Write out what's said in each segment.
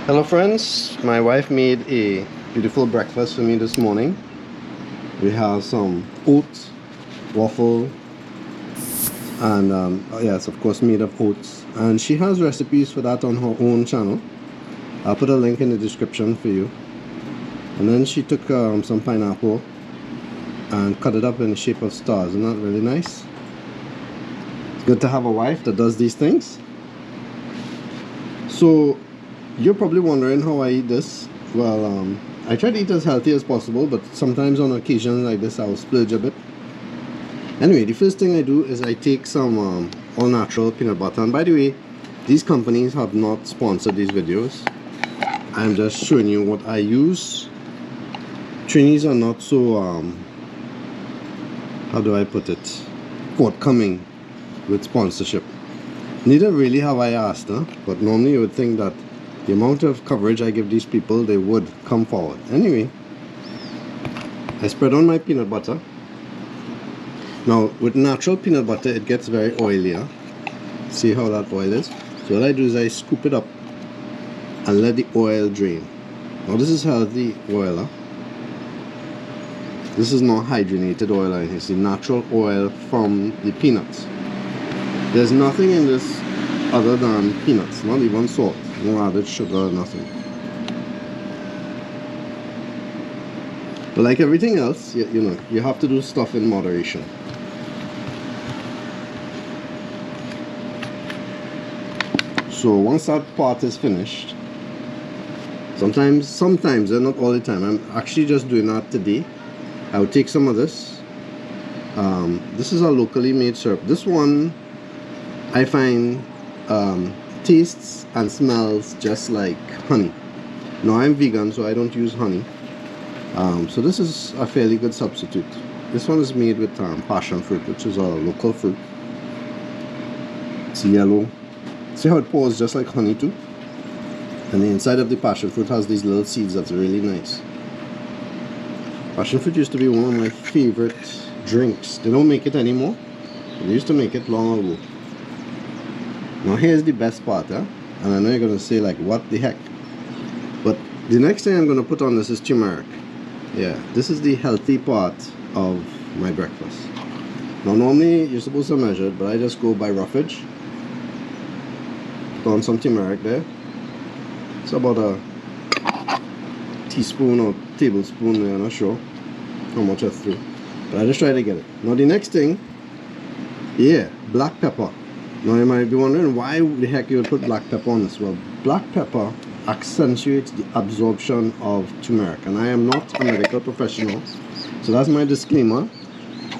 Hello friends, my wife made a beautiful breakfast for me this morning. We have some oats, waffle, and yes, of course made of oats, and she has recipes for that on her own channel. I'll put a link in the description for you. And then she took some pineapple and cut it up in the shape of stars. Isn't that really nice? It's good to have a wife that does these things. So you're probably wondering how I eat this. Well, I try to eat as healthy as possible, but sometimes on occasions like this I'll splurge a bit. Anyway, the first thing I do is I take some all-natural peanut butter. And by the way, these companies have not sponsored these videos. I'm just showing you what I use. Trainees are not so, how do I put it, forthcoming with sponsorship. Neither really have I asked, huh? But normally you would think that the amount of coverage I give these people, they would come forward. Anyway, I spread on my peanut butter. Now, with natural peanut butter, it gets very oily. Huh? See how that oil is? So what I do is I scoop it up and let the oil drain. Now this is healthy oil. Huh? This is not hydrogenated oil. It's the natural oil from the peanuts. There's nothing in this other than peanuts, not even salt. No added sugar, nothing. But like everything else, you know, you have to do stuff in moderation. So once that part is finished, sometimes, and not all the time, I'm actually just doing that today. I will take some of this. This is a locally made syrup. This one I find tastes and smells just like honey. Now I'm vegan, so I don't use honey. So this is a fairly good substitute. This one is made with passion fruit, which is a local fruit. It's yellow. See how it pours just like honey too? And the inside of the passion fruit has these little seeds that's really nice. Passion fruit used to be one of my favorite drinks. They don't make it anymore. They used to make it long ago. Now here's the best part, huh? And I know you're going to say like, what the heck? But the next thing I'm going to put on this is turmeric. Yeah, this is the healthy part of my breakfast. Now normally you're supposed to measure it, but I just go by roughage. Put on some turmeric there. It's about a teaspoon or tablespoon there, I'm not sure how much I threw. But I just try to get it. Now the next thing, yeah, black pepper. Now you might be wondering why the heck you would put black pepper on this. Well, black pepper accentuates the absorption of turmeric, and I am not a medical professional, so that's my disclaimer.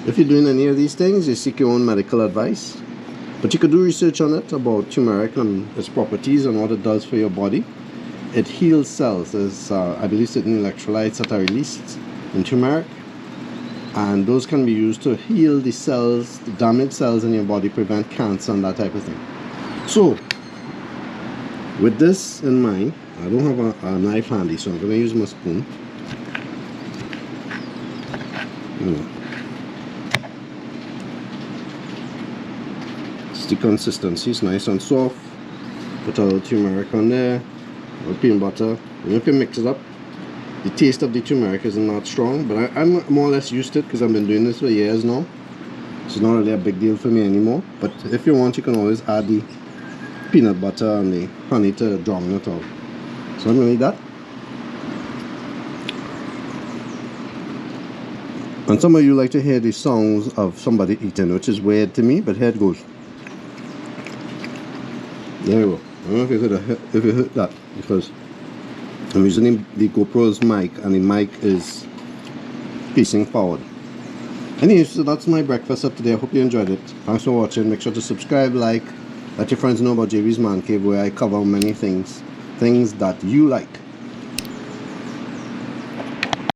If you're doing any of these things, you seek your own medical advice, but you could do research on it about turmeric and its properties and what it does for your body. It heals cells. There's I believe certain electrolytes that are released in turmeric, and those can be used to heal the cells, the damaged cells in your body, prevent cancer and that type of thing. So with this in mind, I don't have a knife handy, so I'm going to use my spoon. It's the consistency, it's nice and soft. Put a little turmeric on there, a little peanut butter, and you can mix it up. The taste of the turmeric is not strong, but I'm more or less used to it because I've been doing this for years now. It's not really a big deal for me anymore. But if you want, you can always add the peanut butter and the honey to drown it out. So I'm going to eat that. And some of you like to hear the sounds of somebody eating, which is weird to me, but here it goes. There we go. I don't know if you heard that, because I'm using the GoPro's mic, and the mic is facing forward. Anyway, so that's my breakfast up today. I hope you enjoyed it. Thanks for watching. Make sure to subscribe, like, let your friends know about JV's Man Cave, where I cover many things that you like.